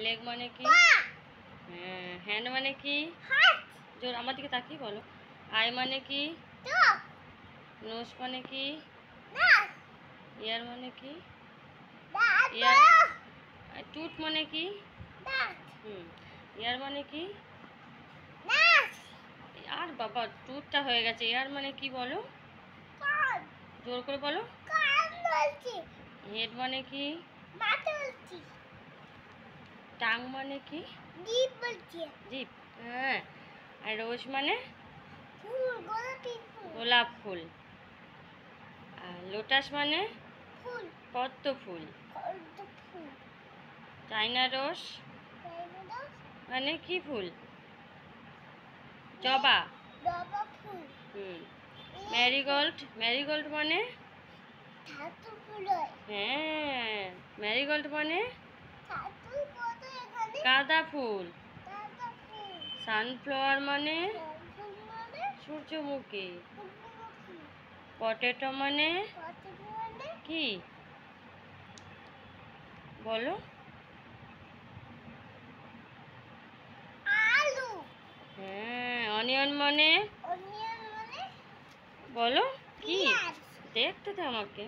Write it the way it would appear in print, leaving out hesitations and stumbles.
Leg মানে কি? হ্যাঁ। হ্যান্ড মানে কি? জোর আমার দিকে তাকিয়ে বলো। আই মানে কি? নোজ মানে কি? ইয়ার মানে কি? ইয়ার। টুথ মানে কি? ইয়ার মানে কি? আর বাবা টুথটা হয়ে গেছে। ইয়ার মানে কি বলো? জোর করে বলো। হেড মানে কি? টাং মানে কি? জিপ। হ্যাঁ। আর রোজ মানে? গোলাপ ফুল। আর লোটাস মানে? পদ্ম ফুল। চাইনা রোজ মানে কি ফুল? জবা। ম্যারিগোল্ড। ম্যারিগোল্ড মানে? হ্যাঁ। ম্যারিগোল্ড মানে? গাঁদা ফুল। সানফ্লাওয়ার মানে? সূর্যমুখী। পটেটো মানে? কি বলো? হ্যাঁ। অনিয়ন মানে? বলো কি? দেখতে তো আমাকে।